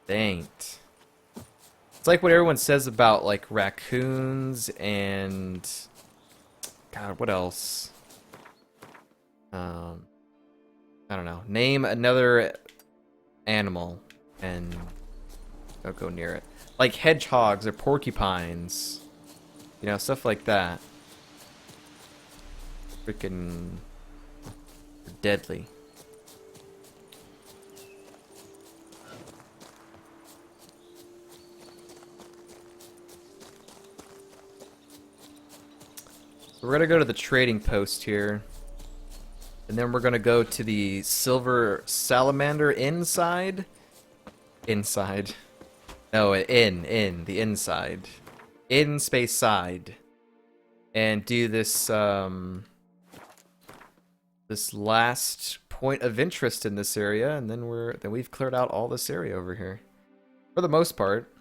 Ain't. It's like what everyone says about like raccoons and God, what else? I don't know. Name another animal and don't go near it. Like hedgehogs or porcupines. You know, stuff like that. Freaking deadly. We're gonna go to the trading post here. And then we're gonna go to the silver salamander inside. Inside. No, the inside. In space side. And do this, this last point of interest in this area, and then we've cleared out all this area over here. For the most part.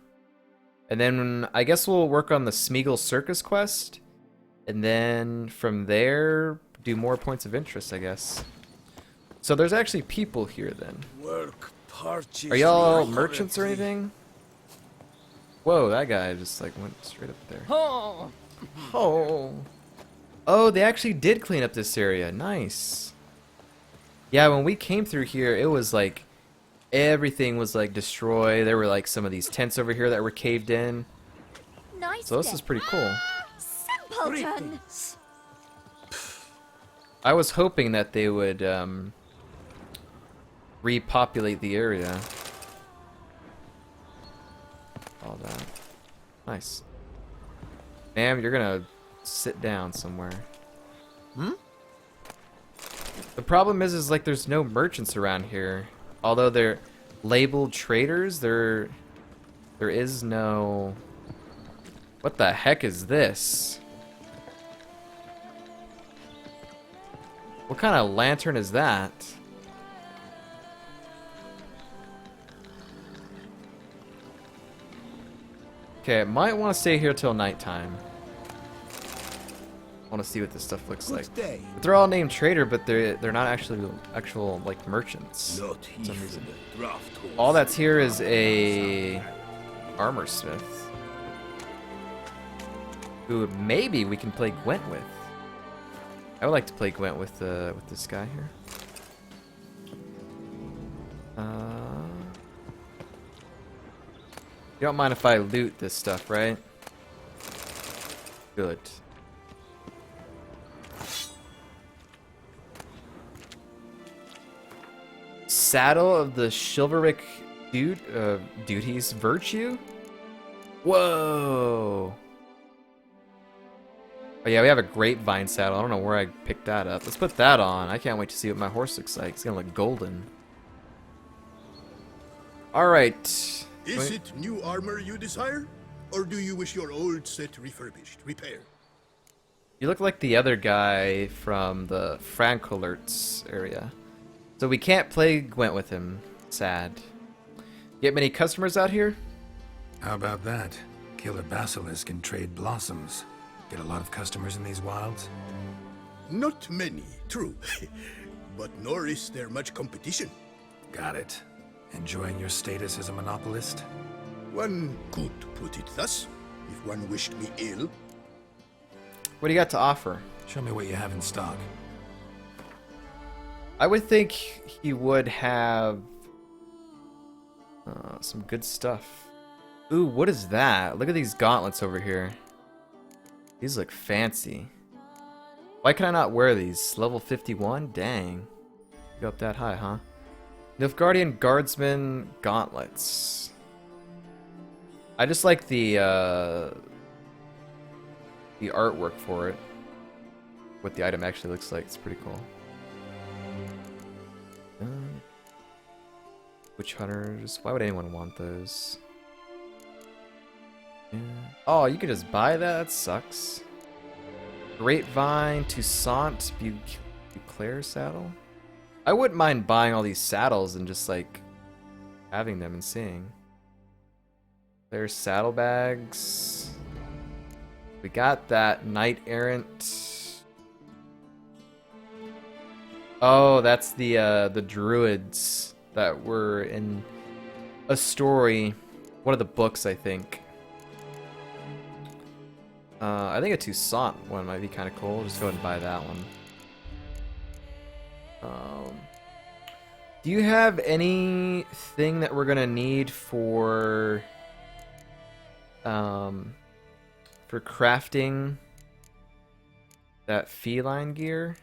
And then I guess we'll work on the Smeagol Circus quest. And then from there, do more points of interest, I guess. So there's actually people here then. Are y'all merchants or anything? Whoa, that guy just like went straight up there. Oh. Oh, they actually did clean up this area. Nice. Yeah, when we came through here, it was like everything was like destroyed. There were like some of these tents over here that were caved in. Nice. So this is pretty cool. Simpleton. I was hoping that they would repopulate the area. All that. Nice. Ma'am, you're gonna sit down somewhere. Hmm? The problem is like there's no merchants around here. Although they're labeled traders, there is no... What the heck is this? What kind of lantern is that? Okay, I might want to stay here till nighttime. I want to see what this stuff looks like. They're all named trader, but they're not actually actual like merchants. For some reason. All that's here is a armor smith, who maybe we can play Gwent with. I would like to play Gwent with this guy here. You don't mind if I loot this stuff, right? Good. Saddle of the chivalric duties virtue? Whoa! Oh yeah, we have a grapevine saddle. I don't know where I picked that up. Let's put that on. I can't wait to see what my horse looks like. It's gonna look golden. Alright. Is it new armor you desire? Or do you wish your old set refurbished, repaired? You look like the other guy from the Frankolerts area. So we can't play Gwent with him. Sad. Get many customers out here? How about that? Killer Basilisk and trade blossoms. Get a lot of customers in these wilds? Not many, true. But nor is there much competition. Got it. Enjoying your status as a monopolist? One could put it thus, if one wished me ill. What do you got to offer? Show me what you have in stock. I would think he would have some good stuff. Ooh, what is that? Look at these gauntlets over here. These look fancy. Why can I not wear these? Level 51? Dang. Go up that high, huh? Nilfgaardian Guardsman gauntlets. I just like the artwork for it. What the item actually looks like. It's pretty cool. Witch hunters. Why would anyone want those? Yeah. Oh, you can just buy that? That sucks. Grapevine, Toussaint, Beauclair saddle? I wouldn't mind buying all these saddles and just like having them and seeing. There's saddlebags. We got that knight errant. Oh, that's the druids that were in a story, one of the books, I think. I think a Toussaint one might be kind of cool. Just go ahead and buy that one. Do you have anything that we're gonna need for crafting that feline gear?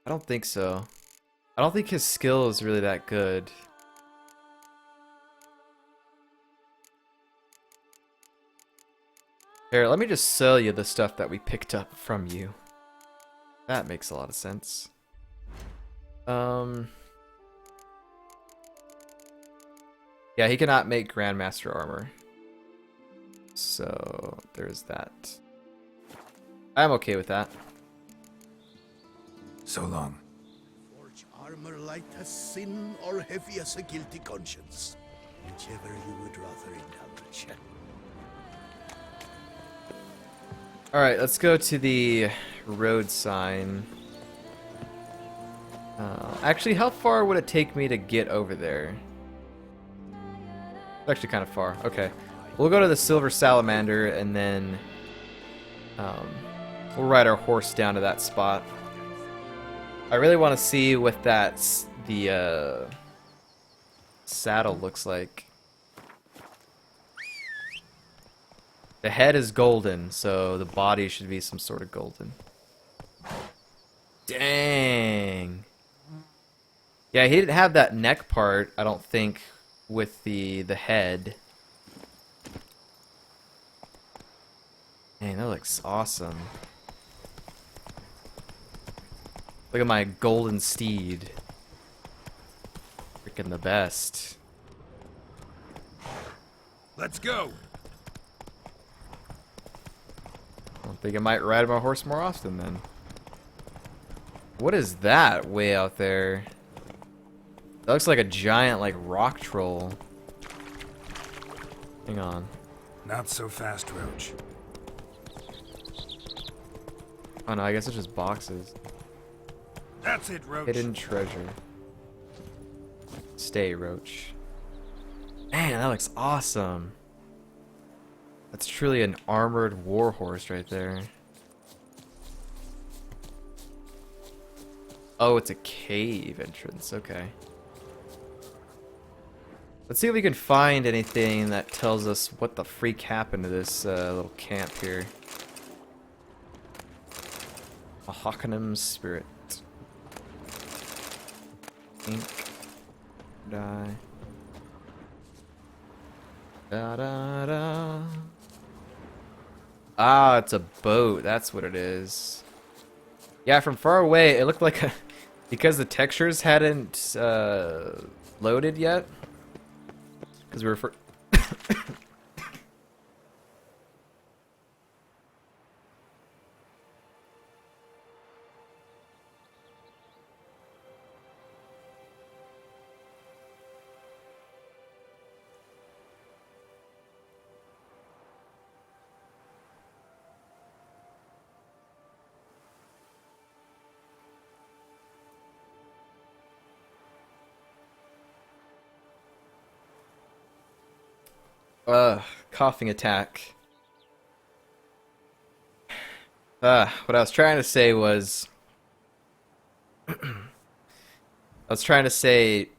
I don't think so. I don't think his skill is really that good. Here, let me just sell you the stuff that we picked up from you. That makes a lot of sense. Yeah, he cannot make Grandmaster armor. So, there's that. I'm okay with that. So long. Forge armor light as sin or heavy as a guilty conscience. Whichever you would rather indulge. Alright, let's go to the road sign. Actually, how far would it take me to get over there? It's actually kind of far. Okay. We'll go to the Silver Salamander, and then we'll ride our horse down to that spot. I really want to see what the saddle looks like. The head is golden, so the body should be some sort of golden. Dang. Yeah, he didn't have that neck part, I don't think, with the head. Dang, that looks awesome. Look at my golden steed. Freaking the best. Let's go. I think I might ride my horse more often then. What is that way out there? That looks like a giant, like, rock troll. Hang on. Not so fast, Roach. Oh no, I guess it's just boxes. That's it, Roach. Hidden treasure. Stay, Roach. Man, that looks awesome. That's truly an armored warhorse right there. Oh, it's a cave entrance. Okay. Let's see if we can find anything that tells us what the freak happened to this little camp here. A Hockenham spirit. Ink. Die. Da da da. Ah, it's a boat. That's what it is. Yeah, from far away, it looked like a... Because the textures hadn't loaded yet. Because we were... coughing attack. What I was trying to say was... I was trying to say...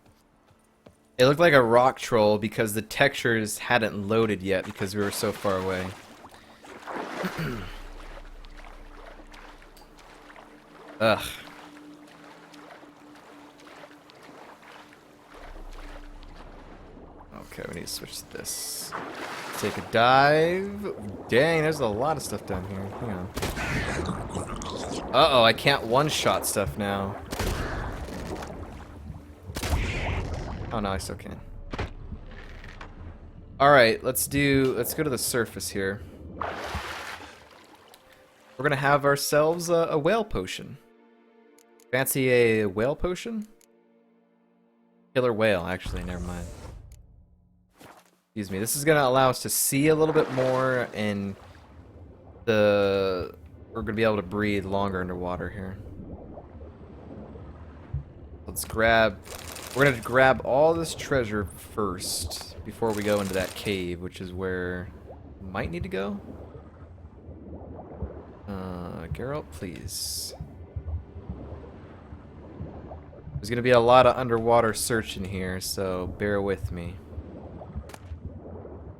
It looked like a rock troll because the textures hadn't loaded yet because we were so far away. Ugh. Okay, we need to switch to this. Take a dive. Dang, there's a lot of stuff down here. Hang on. Uh-oh, I can't one-shot stuff now. Oh no, I still can. Alright, let's go to the surface here. We're gonna have ourselves a whale potion. Fancy a whale potion? Killer whale, actually, never mind. Excuse me. This is going to allow us to see a little bit more, and we're going to be able to breathe longer underwater here. Let's grab... We're gonna grab all this treasure first before we go into that cave, which is where we might need to go. Geralt, please. There's gonna be a lot of underwater searching here, so bear with me.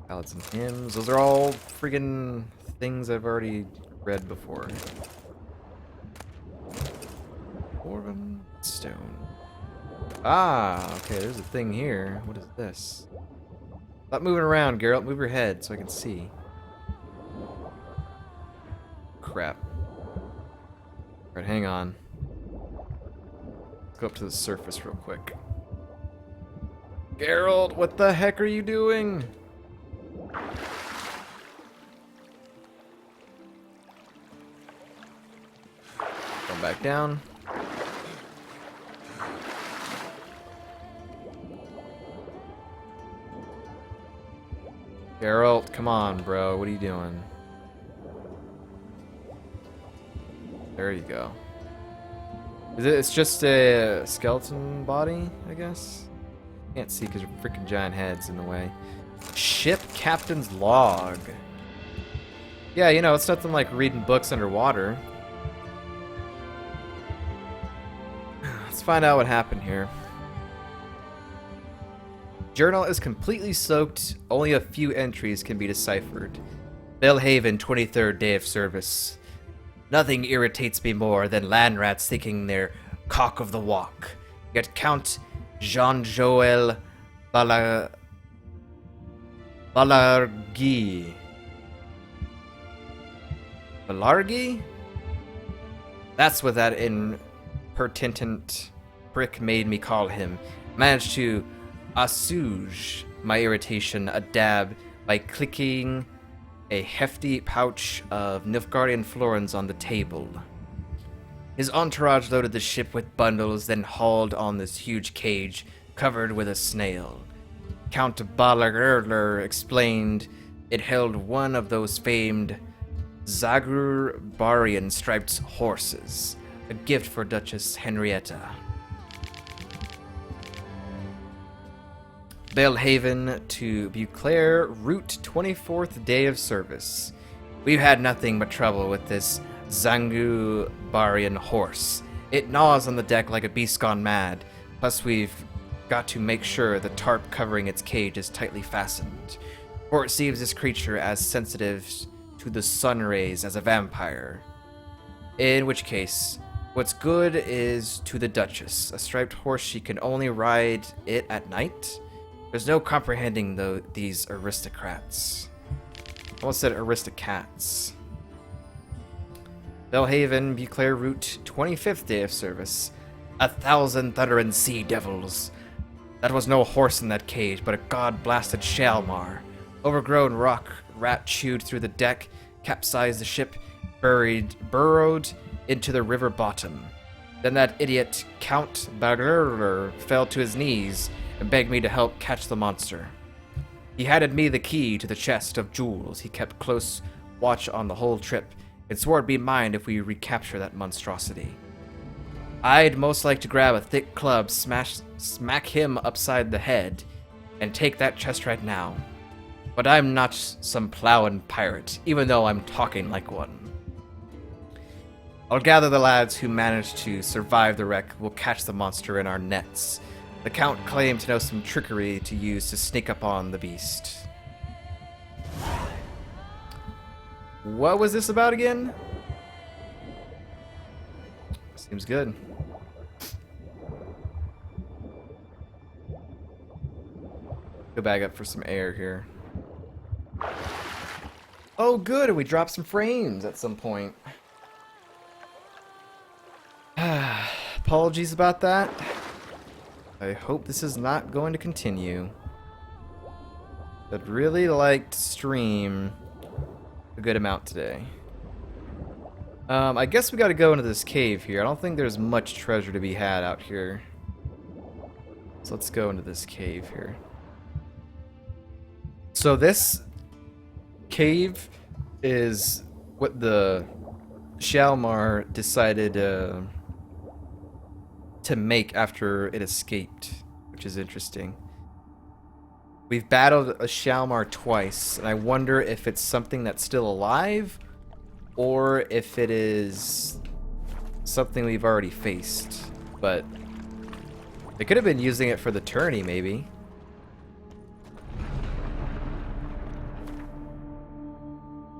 Ballads and hymns. Those are all friggin' things I've already read before. Dwarven stone. Ah, okay, there's a thing here. What is this? Stop moving around, Geralt. Move your head so I can see. Crap. Alright, hang on. Let's go up to the surface real quick. Geralt, what the heck are you doing? Come back down. Geralt, come on, bro. What are you doing? There you go. It's just a skeleton body, I guess? Can't see because your freaking giant head's in the way. Ship captain's log. Yeah, you know, it's nothing like reading books underwater. Let's find out what happened here. Journal is completely soaked. Only a few entries can be deciphered. Bellhaven, 23rd day of service. Nothing irritates me more than land rats thinking they're cock of the walk. Yet Count Jean-Joël Balargi. Balargi? That's what that impertinent prick made me call him. Managed to assuage my irritation a dab by clicking a hefty pouch of Nilfgaardian florins on the table. His entourage loaded the ship with bundles, then hauled on this huge cage covered with a snail. Count Balargerler explained it held one of those famed Zagrurbarian striped horses, a gift for Duchess Henrietta. Bellhaven to Beauclair, route 24th day of service. We've had nothing but trouble with this Zangubarian horse. It gnaws on the deck like a beast gone mad. Plus we've got to make sure the tarp covering its cage is tightly fastened, for it seems this creature as sensitive to the sun rays as a vampire. In which case, what's good is to the Duchess. A striped horse, she can only ride it at night? There's no comprehending these aristocrats. I almost said aristocats. Bellhaven, Beauclair route, 25th day of service. 1,000 thundering sea devils. That was no horse in that cage, but a god-blasted Shaelmaar. Overgrown rock rat chewed through the deck, capsized the ship, burrowed into the river bottom. Then that idiot Count Bagerler fell to his knees and begged me to help catch the monster. He handed me the key to the chest of jewels. He kept close watch on the whole trip and swore it'd be mine if we recapture that monstrosity. I'd most like to grab a thick club, smack him upside the head, and take that chest right now. But I'm not some plowing pirate, even though I'm talking like one. I'll gather the lads who managed to survive the wreck. We'll catch the monster in our nets. The Count claimed to know some trickery to use to sneak up on the beast. What was this about again? Seems good. Go back up for some air here. Oh good, we dropped some frames at some point. Apologies about that. I hope this is not going to continue. I'd really like to stream a good amount today. I guess we gotta go into this cave here. I don't think there's much treasure to be had out here. So let's go into this cave here. So this cave is what the Shaelmaar decided to make after it escaped, which is interesting. We've battled a Shaelmaar twice, and I wonder if it's something that's still alive, or if it is something we've already faced. But they could have been using it for the tourney, maybe.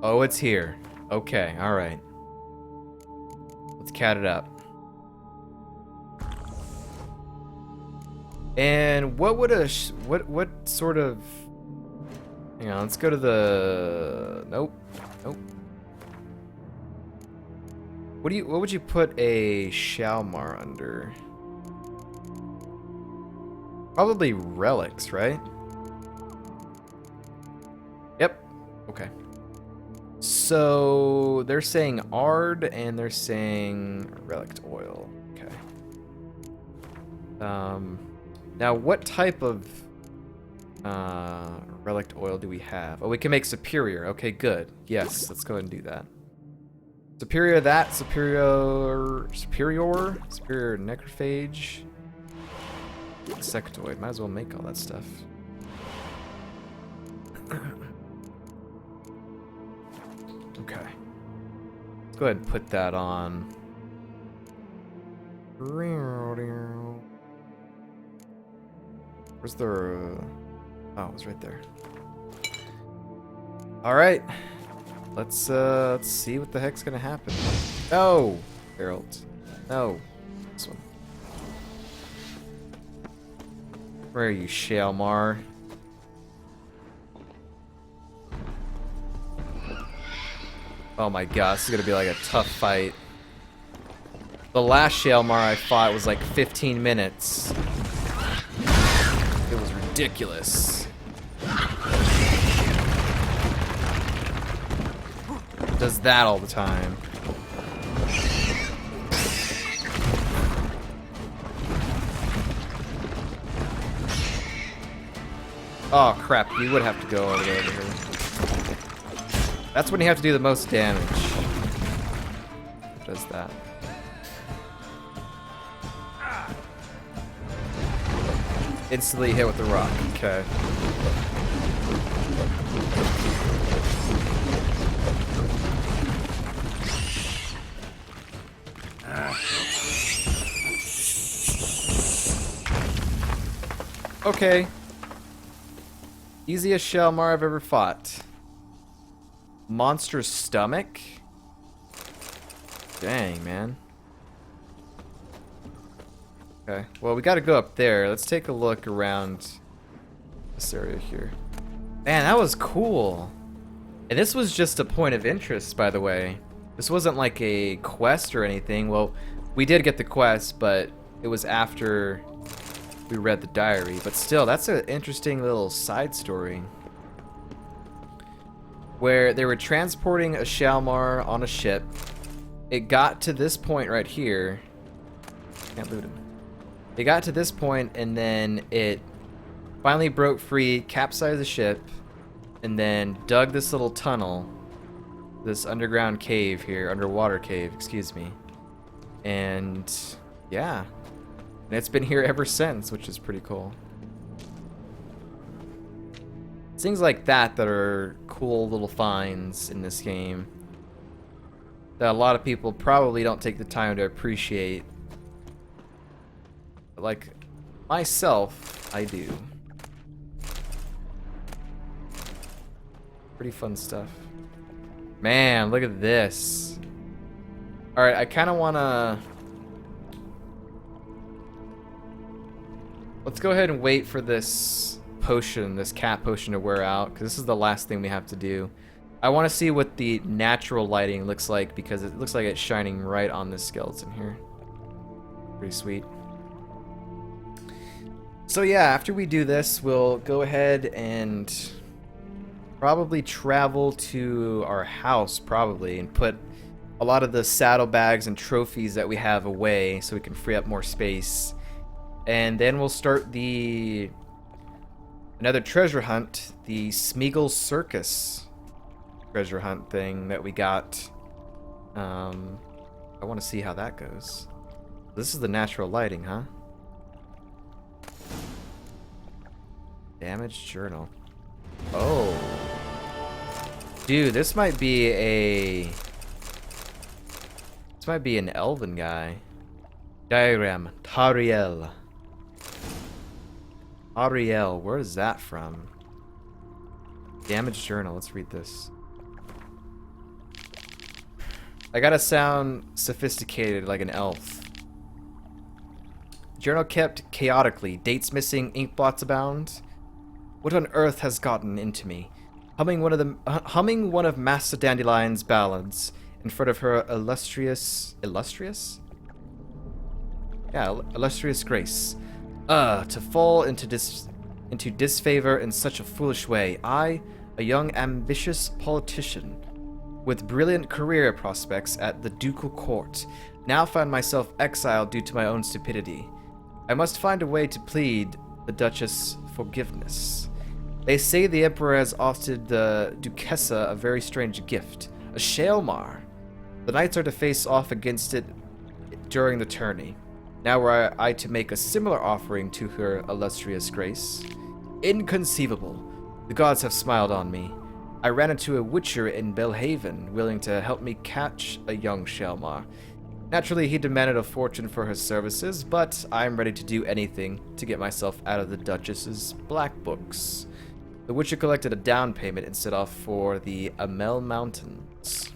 Oh, it's here. Okay, alright. Let's cat it up. And what would what sort of... Hang on, let's go to the... Nope. What would you put a Shaelmaar under? Probably relics, right? Yep. Okay. So they're saying Ard and they're saying relic oil. Okay. Now what type of relic oil do we have? Oh, we can make superior. Okay, good. Yes, let's go ahead and do that. Superior necrophage. Insectoid. Might as well make all that stuff. Okay. Let's go ahead and put that on. Where's the... Oh, it was right there. Alright. Let's see what the heck's gonna happen. No! Harold. No. This one. Where are you, Shaelmaar? Oh my gosh, this is gonna be like a tough fight. The last Shaelmaar I fought was like 15 minutes. It was ridiculous. Does that all the time. Oh crap, you would have to go over here. That's when you have to do the most damage. Does that. Instantly hit with the rock. Okay. Okay. Easiest Shaelmaar I've ever fought. Monster's stomach? Dang, man. Okay, well, we gotta go up there. Let's take a look around this area here. Man, that was cool. And this was just a point of interest, by the way. This wasn't like a quest or anything. Well, we did get the quest, but it was after we read the diary. But still, that's an interesting little side story. Where they were transporting a Shaelmaar on a ship. It got to this point right here. Can't loot him. It got to this point, and then it finally broke free, capsized the ship, and then dug this little tunnel, this underground cave here, underwater cave, excuse me. And yeah, and it's been here ever since, which is pretty cool. Things like that are cool little finds in this game that a lot of people probably don't take the time to appreciate. But like myself, I do. Pretty fun stuff. Man, look at this. Alright, I kind of want to... Let's go ahead and wait for this potion, this cat potion to wear out, because this is the last thing we have to do. I want to see what the natural lighting looks like, because it looks like it's shining right on this skeleton here. Pretty sweet. So yeah, after we do this, we'll go ahead and probably travel to our house, probably, and put a lot of the saddlebags and trophies that we have away so we can free up more space. And then we'll start another treasure hunt, the Smeagol Circus treasure hunt thing that we got. I want to see how that goes. This is the natural lighting, huh? Damaged journal. Oh. Dude, this might be a... This might be an elven guy. Diagram. Tariel. Ariel, where is that from? Damaged journal, let's read this. I gotta sound sophisticated like an elf. Journal kept chaotically, dates missing, ink blots abound. What on earth has gotten into me? Humming one of Master Dandelion's ballads in front of her illustrious grace. To fall into disfavor in such a foolish way. I, a young ambitious politician with brilliant career prospects at the ducal court, now find myself exiled due to my own stupidity. I must find a way to plead the Duchess' forgiveness. They say the Emperor has offered the Duchessa a very strange gift, a Shaelmaar. The knights are to face off against it during the tourney. Now were I to make a similar offering to her illustrious grace? Inconceivable. The gods have smiled on me. I ran into a witcher in Belhaven, willing to help me catch a young Shaelmaar. Naturally, he demanded a fortune for his services, but I am ready to do anything to get myself out of the Duchess's black books. The witcher collected a down payment and set off for the Amel Mountains.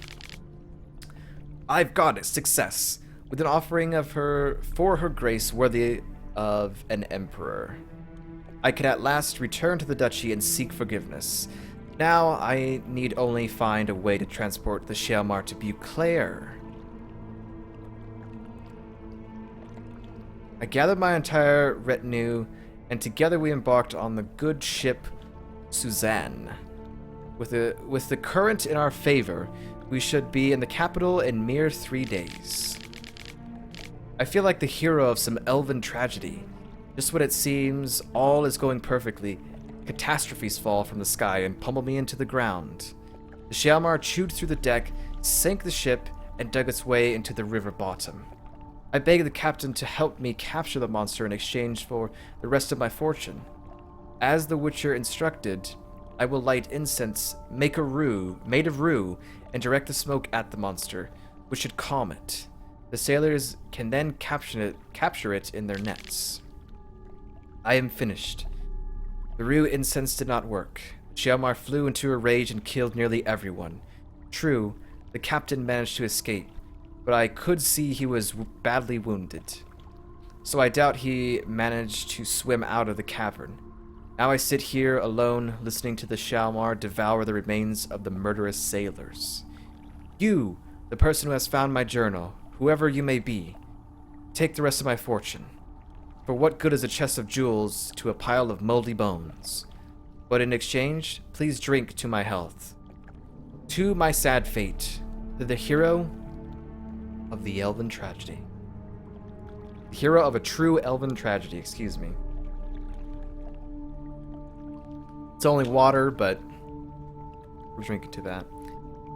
I've got it, success, with an offering of her for her grace worthy of an emperor. I can at last return to the duchy and seek forgiveness. Now I need only find a way to transport the Shaelmaar to Beauclair. I gathered my entire retinue, and together we embarked on the good ship Suzanne. With the current in our favor, we should be in the capital in mere 3 days. I feel like the hero of some elven tragedy. Just when it seems all is going perfectly, catastrophes fall from the sky and pummel me into the ground. The Shaelmaar chewed through the deck, sank the ship, and dug its way into the river bottom. I begged the captain to help me capture the monster in exchange for the rest of my fortune. As the Witcher instructed, I will light incense, made of rue, and direct the smoke at the monster, which should calm it. The sailors can then capture it in their nets. I am finished. The rue incense did not work. Shaelmaar flew into a rage and killed nearly everyone. True, the captain managed to escape, but I could see he was badly wounded. So I doubt he managed to swim out of the cavern. Now I sit here alone, listening to the Shaelmaar devour the remains of the murderous sailors. You, the person who has found my journal, whoever you may be, take the rest of my fortune. For what good is a chest of jewels to a pile of moldy bones? But in exchange, please drink to my health. To my sad fate, to the hero of the elven tragedy. The hero of a true elven tragedy, excuse me. It's only water, but we're drinking to that.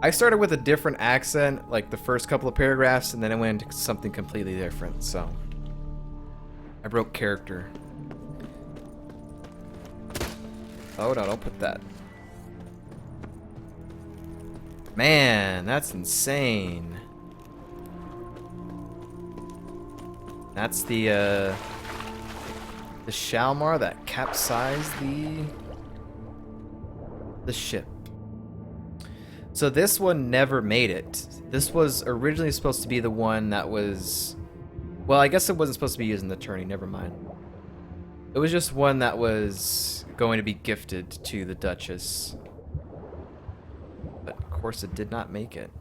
I started with a different accent, like the first couple of paragraphs, and then I went into something completely different, so I broke character. Oh no, don't put that. Man, that's insane. That's the Shaelmaar that capsized the ship. So this one never made it. This was originally supposed to be the one that was... Well, I guess it wasn't supposed to be used in the tourney, never mind. It was just one that was going to be gifted to the Duchess. But of course it did not make it.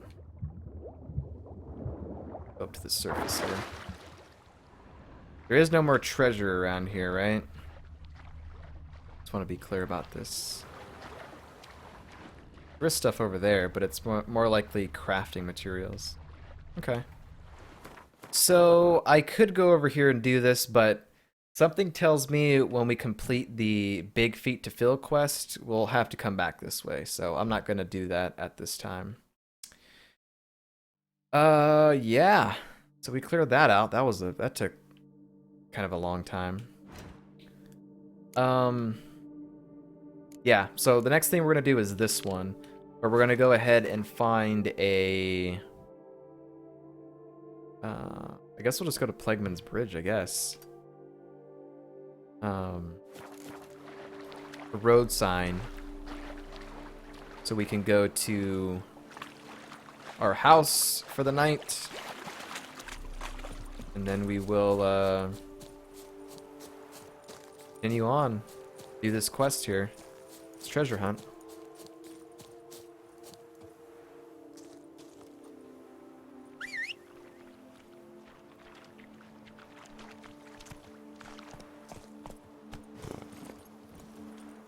Go up to the surface here. There is no more treasure around here, right? Just want to be clear about this. There is stuff over there, but it's more likely crafting materials. Okay. So I could go over here and do this, but something tells me when we complete the big feat to fill quest, we'll have to come back this way. So I'm not going to do that at this time. Yeah. So we cleared that out. That took kind of a long time. Yeah, so the next thing we're going to do is this one, where we're going to go ahead and find a... I guess we'll just go to Plegman's Bridge, I guess. A road sign. So we can go to our house for the night. And then we will, continue on. Do this quest here. It's treasure hunt.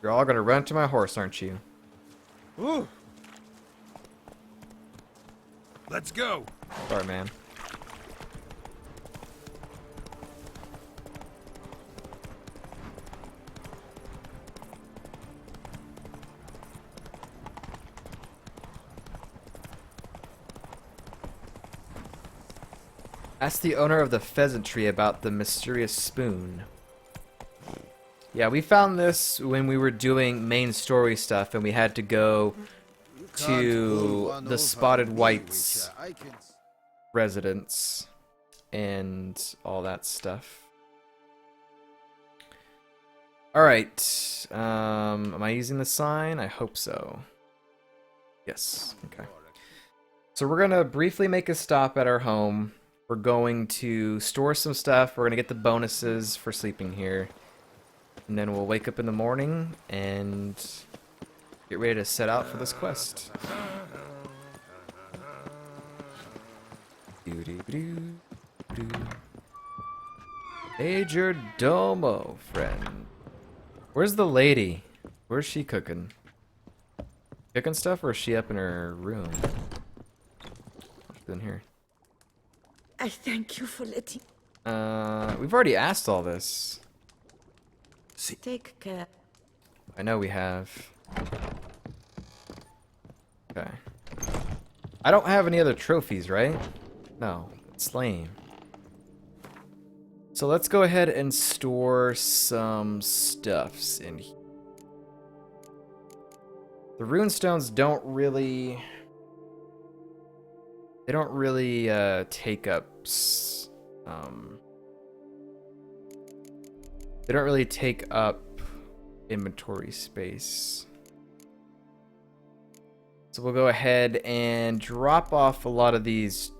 You're all gonna run to my horse, aren't you? Ooh. Let's go. Sorry, man. Ask the owner of the pheasant tree about the mysterious spoon. Yeah, we found this when we were doing main story stuff, and we had to go to the Spotted White's residence and all that stuff. Alright, am I using the sign? I hope so. Yes, okay. So we're gonna briefly make a stop at our home. We're going to store some stuff. We're going to get the bonuses for sleeping here. And then we'll wake up in the morning and get ready to set out for this quest. Major Domo, friend. Where's the lady? Where's she cooking? Cooking stuff, or is she up in her room? What's in here? I thank you for letting. We've already asked all this. Take care. I know we have. Okay. I don't have any other trophies, right? No, it's lame. So let's go ahead and store some stuffs in here. The runestones don't really... They don't really take up... They don't really take up inventory space. So we'll go ahead and drop off a lot of these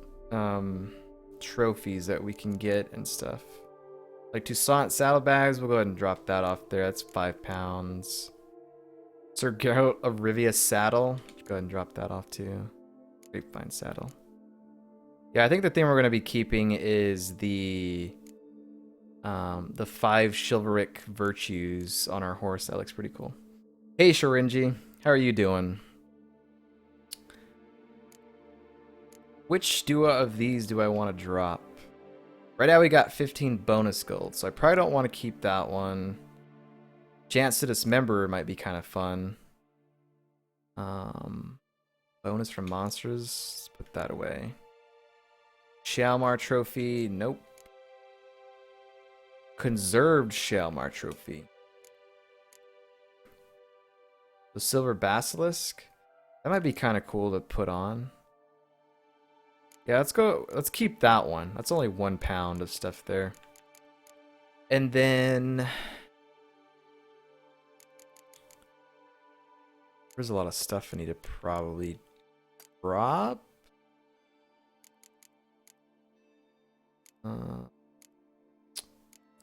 trophies that we can get and stuff. Like Toussaint saddlebags, we'll go ahead and drop that off there. That's 5 pounds. Sir Geralt of Rivia saddle, go ahead and drop that off too. Grapevine saddle. Yeah, I think the thing we're going to be keeping is the 5 chivalric virtues on our horse. That looks pretty cool. Hey, Shorinji. How are you doing? Which duo of these do I want to drop? Right now we got 15 bonus gold, so I probably don't want to keep that one. Chance to Dismember might be kind of fun. Bonus from monsters. Put that away. Shaelmaar trophy. Nope. Conserved Shaelmaar trophy. The silver basilisk. That might be kind of cool to put on. Yeah, let's keep that one. That's only 1 pound of stuff there. And then there's a lot of stuff I need to probably drop.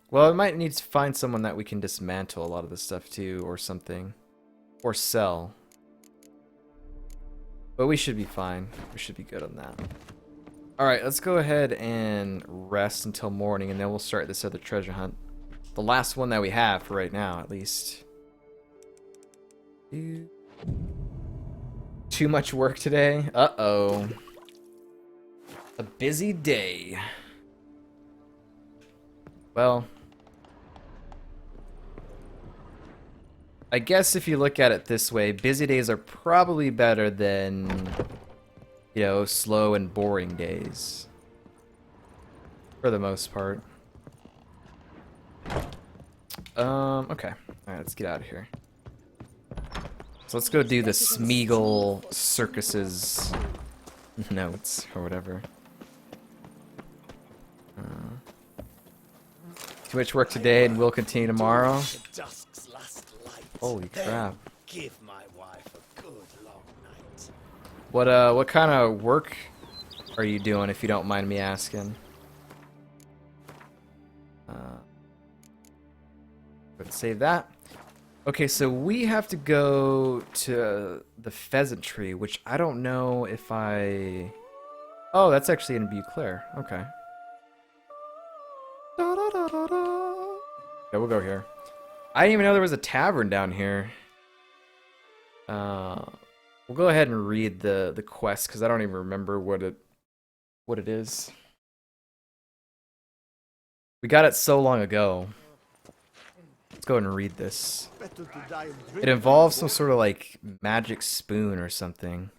Well, I might need to find someone that we can dismantle a lot of this stuff too, or something. Or sell. But we should be fine. We should be good on that. Alright, let's go ahead and rest until morning, and then we'll start this other treasure hunt. The last one that we have for right now, at least. Too much work today? Uh-oh. A busy day. Well, I guess if you look at it this way, busy days are probably better than, you know, slow and boring days. For the most part. Okay. Alright, let's get out of here. So let's go do the Smeagol Circuses notes, or whatever. Too much work today and will continue tomorrow. Holy crap. Give my wife a good long night. What kind of work are you doing, if you don't mind me asking? Let's save that. Okay, so we have to go to the pheasantry, which I don't know if I... Oh, that's actually in Beauclair. Okay. Yeah, we'll go here. I didn't even know there was a tavern down here. We'll go ahead and read the quest, because I don't even remember what it is. We got it so long ago. Let's go ahead and read this. It involves some sort of like magic spoon or something.